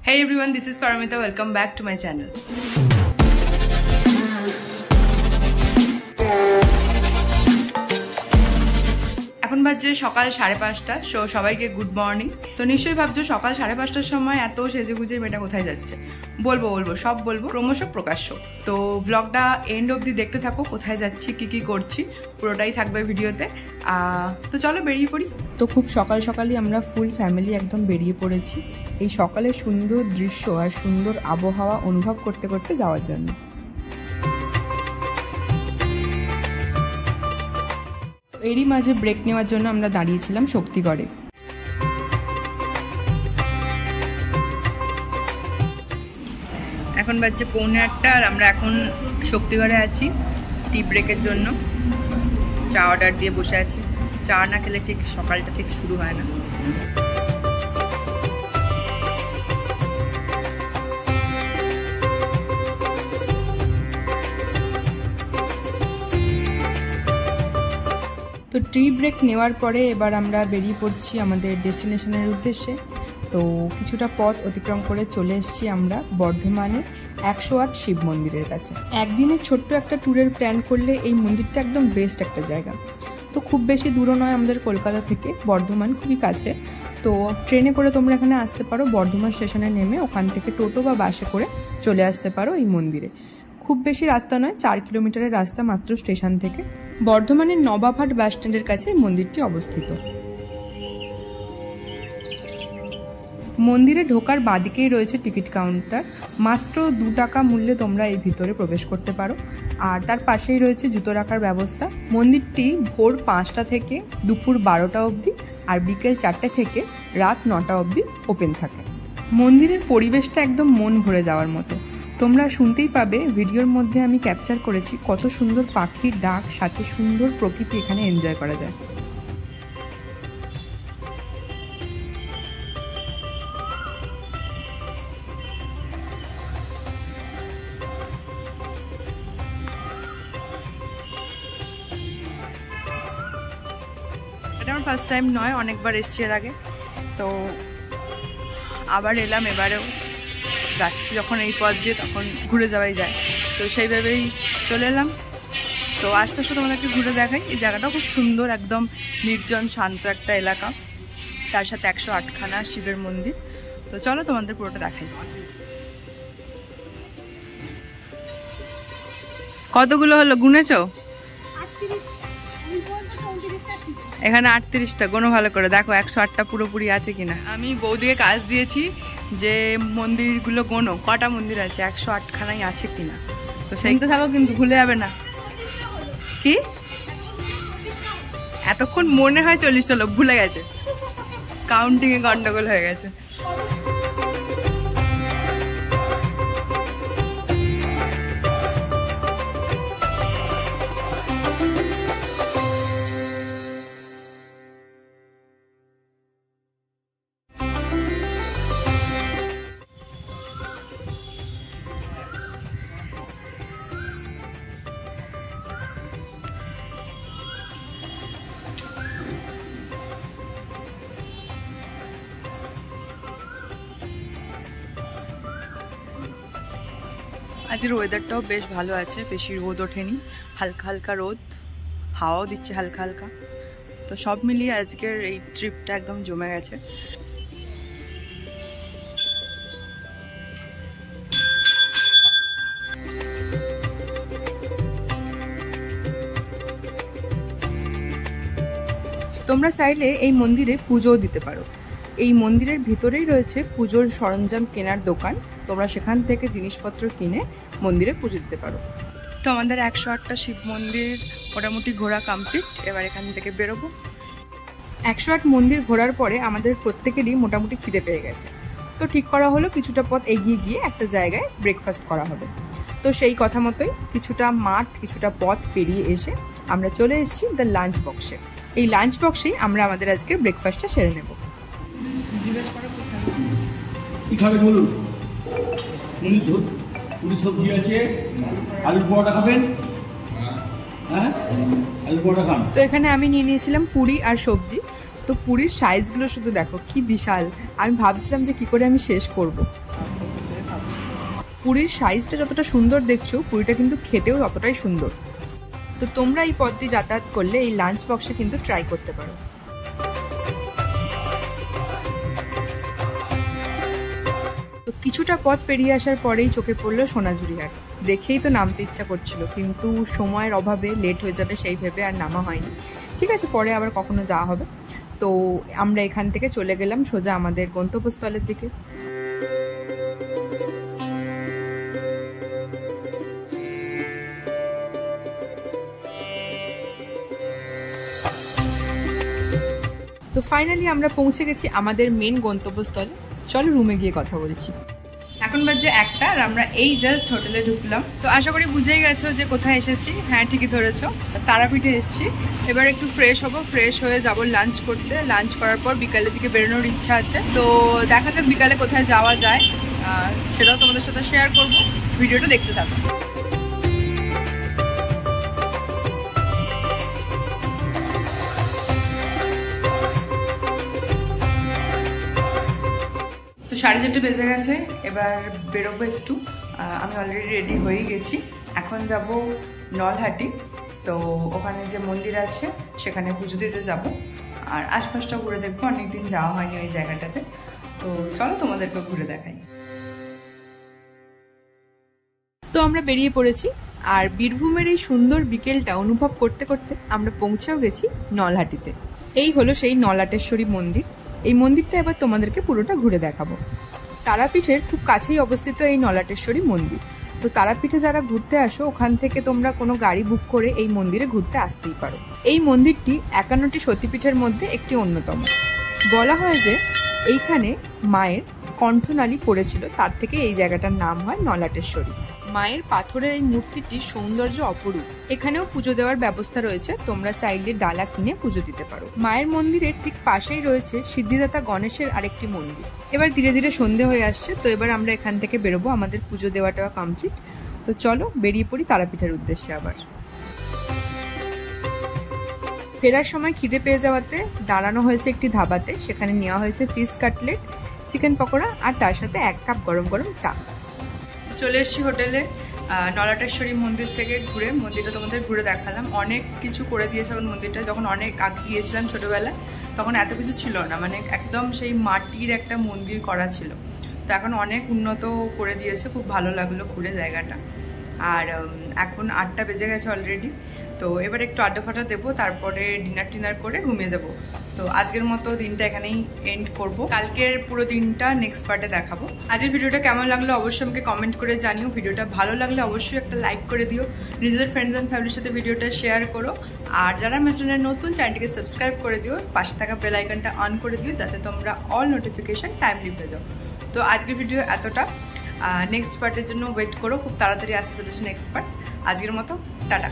Hey everyone, this is Paramita. Welcome back to my channel. এখন বাজে সকাল 5:30। So সবাইকে গুড মর্নিং। তো নিশ্চয়ই ভাবছো সকাল 5:30টার সময় এত সেজে গুজে মেয়েটা কোথায় যাচ্ছে। বলবো সব বলবো, ক্রমশ প্রকাশ্য। তো ব্লগটা এন্ড অবধি দেখতে থাকো, কোথায় যাচ্ছি কি করছি পুরোটাই থাকবে ভিডিওতে। তো চলো বেরিয়ে পড়ি। তো খুব সকাল সকালই আমরা ফুল ফ্যামিলি একদম বেরিয়ে পড়েছি এই সকালের সুন্দর দৃশ্য আর সুন্দর আবহাওয়া অনুভব করতে করতে যাওয়ার জন্য। এরই মাঝে ব্রেক নেওয়ার জন্য আমরা দাঁড়িয়েছিলাম শক্তিগড়ে। এখন বাজছে 8:45 আর আমরা এখন শক্তিগড়ে আছি টি ব্রেকের জন্য। চা অর্ডার দিয়ে বসে আছি। চা না খেলে ঠিক সকালটা ঠিক শুরু হয় না। তো টি ব্রেক নেওয়ার পরে এবার আমরা বেরিয়ে পড়ছি আমাদের ডেস্টিনেশনের উদ্দেশ্যে। তো কিছুটা পথ অতিক্রম করে চলে এসেছি আমরা বর্ধমানের 108 শিব মন্দিরের কাছে। একদিনের ছোট্ট একটা ট্যুরের প্ল্যান করলে এই মন্দিরটা একদম বেস্ট একটা জায়গা। তো খুব বেশি দূরও নয় আমাদের কলকাতা থেকে, বর্ধমান খুবই কাছে। তো ট্রেনে করে তোমরা এখানে আসতে পারো, বর্ধমান স্টেশনে নেমে ওখান থেকে টোটো বা বাসে করে চলে আসতে পারো এই মন্দিরে। খুব বেশি রাস্তা নয়, 4 কিলোমিটারের রাস্তা মাত্র স্টেশন থেকে। বর্ধমানের নবাবহাট বাস স্ট্যান্ডের কাছে এই মন্দিরটি অবস্থিত। মন্দিরে ঢোকার বাদিকেই রয়েছে টিকিট কাউন্টার। মাত্র 2 টাকা মূল্যে তোমরা এই ভিতরে প্রবেশ করতে পারো। আর তার পাশেই রয়েছে জুতো রাখার ব্যবস্থা। মন্দিরটি ভোর 5টা থেকে দুপুর 12টা অবধি আর বিকেল 4টে থেকে রাত 9টা অবধি ওপেন থাকে। মন্দিরের পরিবেশটা একদম মন ভরে যাওয়ার মতো। তোমরা শুনতেই পাবে, ভিডিওর মধ্যে আমি ক্যাপচার করেছি কত সুন্দর পাখির ডাক, সাথে সুন্দর প্রকৃতি এখানে এনজয় করা যায়। এটা আমার ফার্স্ট টাইম নয়, অনেকবার এসছি এর আগে। তো আবার এলাম, এবারেও যাচ্ছি যখন এই পথ দিয়ে তখন ঘুরে যাওয়াই যায়। তো সেইভাবেই চলে এলাম। তো আশপাশে তোমাদেরকে ঘুরে দেখাই। এই জায়গাটাও খুব সুন্দর, একদম নির্জন শান্ত একটা এলাকা, তার সাথে 108খানা শিবের মন্দির। তো চলো তোমাদের পুরোটা দেখাই। কতগুলো হলো গুনেছো? এখানে 38টা। গোনো ভালো করে দেখো 108টা পুরোপুরি আছে কিনা। আমি বৌদিকে কাজ দিয়েছি যে মন্দিরগুলো গোনো, কটা মন্দির আছে, 108খানাই আছে কিনা। তো সেই তো থাকো, কিন্তু ভুলে যাবে না। কি এতক্ষণ মনে হয় 40টা লোক, ভুলে গেছে, কাউন্টিংয়ে গন্ডগোল হয়ে গেছে। আজকের ওয়েদারটাও বেশ ভালো আছে, বেশি রোদ ওঠেনি, হালকা হালকা রোদ, হাওয়াও দিচ্ছে হালকা হালকা। তো সব মিলিয়ে আজকের এই ট্রিপটা একদম জমে গেছে। তোমরা চাইলে এই মন্দিরে পুজোও দিতে পারো। এই মন্দিরের ভিতরেই রয়েছে পুজোর সরঞ্জাম কেনার দোকান। তোমরা সেখান থেকে জিনিসপত্র কিনে মন্দিরে পুজো দিতে পারো। তো আমাদের 108টা শিব মন্দির মোটামুটি ঘোরা কমপ্লিট। এবার এখান থেকে বেরোবো। 108 মন্দির ঘোরার পরে আমাদের প্রত্যেকেরই মোটামুটি খিদে পেয়ে গেছে। তো ঠিক করা হলো কিছুটা পথ এগিয়ে গিয়ে একটা জায়গায় ব্রেকফাস্ট করা হবে। তো সেই কথা মতোই কিছুটা মাঠ, কিছুটা পথ পেরিয়ে এসে আমরা চলে এসেছি দ্য লাঞ্চ বক্সে। এই লাঞ্চ বক্সেই আমরা আমাদের আজকের ব্রেকফাস্টটা সেরে নেব। কি খাবেন বলুন? পুরি সবজি আছে, আলুর পরোটা খাবেন? হ্যাঁ, আলুর পরোটা খান। তো এখানে আমি নিয়ে নিয়েছিলাম পুরি আর সবজি। তো পুরীর সাইজগুলো শুধু দেখো কি বিশাল, আমি ভাবছিলাম যে কি করে আমি শেষ করব। পুরীর সাইজটা যতটা সুন্দর দেখছো, পুরীটা কিন্তু খেতেও ততটাই সুন্দর। তো তোমরা এই পথ দিয়ে যাতায়াত করলে এই লাঞ্চ বক্সে কিন্তু ট্রাই করতে পারো। তো কিছুটা পথ পেরিয়ে আসার পরেই চোখে পড়লো সোনাঝুরি হাট। দেখেই তো নামতে ইচ্ছা করছিল, কিন্তু সময়ের অভাবে লেট হয়ে যাবে সেই ভেবে আর নামা হয়নি। ঠিক আছে, পরে আবার কখনো যাওয়া হবে। তো আমরা এখান থেকে চলে গেলাম সোজা আমাদের গন্তব্যস্থলের দিকে। তো ফাইনালি আমরা পৌঁছে গেছি আমাদের মেন গন্তব্যস্থলে। চলো রুমে গিয়ে কথা বলছি। এখন বাজে 1টা আর আমরা এই জাস্ট হোটেলে ঢুকলাম। তো আশা করি বুঝেই গেছো যে কোথায় এসেছি। হ্যাঁ, ঠিকই ধরেছো, তারাপীঠে এসেছি। এবার একটু ফ্রেশ হবো, ফ্রেশ হয়ে যাব লাঞ্চ করতে। লাঞ্চ করার পর বিকালের দিকে বেরোনোর ইচ্ছা আছে। তো দেখা যাক বিকালে কোথায় যাওয়া যায়, সেটাও তোমাদের সাথে শেয়ার করবো। ভিডিওটা দেখতে থাকো। তো 4:30 বেজে গেছে, এবার বেরোবো একটু। আমি অলরেডি রেডি হয়ে গেছি। এখন যাব নলহাটি। তো ওখানে যে মন্দির আছে সেখানে পুজো দিতে যাব, আর আশপাশটা ঘুরে দেখবো। অনেকদিন যাওয়া হয়নি ওই জায়গাটাতে। তো চলো তোমাদেরকে ঘুরে দেখাই। তো আমরা বেরিয়ে পড়েছি, আর বীরভূমের এই সুন্দর বিকেলটা অনুভব করতে করতে আমরা পৌঁছেও গেছি নলহাটিতে। এই হলো সেই নলাটেশ্বরী মন্দির। এই মন্দিরটা এবার তোমাদেরকে পুরোটা ঘুরে দেখাবো। তারাপীঠের খুব কাছেই অবস্থিত এই নলাটেশ্বরী মন্দির। তো তারাপীঠে যারা ঘুরতে আসো, ওখান থেকে তোমরা কোনো গাড়ি বুক করে এই মন্দিরে ঘুরতে আসতেই পারো। এই মন্দিরটি 51টি সতীপীঠের মধ্যে একটি অন্যতম। বলা হয় যে এইখানে মায়ের কণ্ঠনালী পড়েছিল, তার থেকে এই জায়গাটার নাম হয় নলাটেশ্বরী। মায়ের পাথরের এই মূর্তিটির সৌন্দর্য অপরূপ। এখানেও পুজো দেওয়ার ব্যবস্থা রয়েছে, তোমরা চাইলে ডালা কিনে পুজো দিতে পারো। মায়ের মন্দিরের ঠিক পাশেই রয়েছে সিদ্ধিদাতা গণেশের আরেকটি মন্দির। এবার ধীরে ধীরে সন্ধে হয়ে আসছে, তো এবার আমরা এখান থেকে বেরোবো। আমাদের পুজো দেওয়াটা কমপ্লিট। তো চলো বেরিয়ে পড়ি তারাপীঠের উদ্দেশ্যে। আবার ফেরার সময় খিদে পেয়ে যাওয়াতে দাঁড়ানো হয়েছে একটি ধাবাতে। সেখানে নেওয়া হয়েছে ফিশ কাটলেট, চিকেন পকোড়া, আর তার সাথে 1 কাপ গরম গরম চা। চলে এসেছি হোটেলে। নলাটেশ্বরী মন্দির থেকে ঘুরে, মন্দিরটা তোমাদের ঘুরে দেখালাম। অনেক কিছু করে দিয়েছে এখন মন্দিরটা। যখন অনেক আগে গিয়েছিলাম ছোটোবেলায়, তখন এত কিছু ছিল না, মানে একদম সেই মাটির একটা মন্দির করা ছিল। তো এখন অনেক উন্নত করে দিয়েছে, খুব ভালো লাগলো ঘুরে জায়গাটা। আর এখন 8টা বেজে গেছে অলরেডি। তো এবার একটু আড্ডা ফাটা দেবো, তারপরে ডিনার করে ঘুমিয়ে যাব। তো আজকের মতো দিনটা এখানেই এন্ড করব। কালকের পুরো দিনটা নেক্সট পার্টে দেখাবো। আজকের ভিডিওটা কেমন লাগলো অবশ্যই আমাকে কমেন্ট করে জানিও। ভিডিওটা ভালো লাগলে অবশ্যই একটা লাইক করে দিও। নিজেদের ফ্রেন্ডস অ্যান্ড ফ্যামিলির সাথে ভিডিওটা শেয়ার করো। আর যারা আমার চ্যানেলে নতুন, চ্যানেলটিকে সাবস্ক্রাইব করে দিও। পাশে থাকা বেল আইকনটা অন করে দিও, যাতে তোমরা অল নোটিফিকেশান টাইমলি পেয়ে যাও। তো আজকের ভিডিও এতটা। নেক্সট পার্টের জন্য ওয়েট করো, খুব তাড়াতাড়ি আসতে চলেছে নেক্সট পার্ট। আজকের মতো টাটা।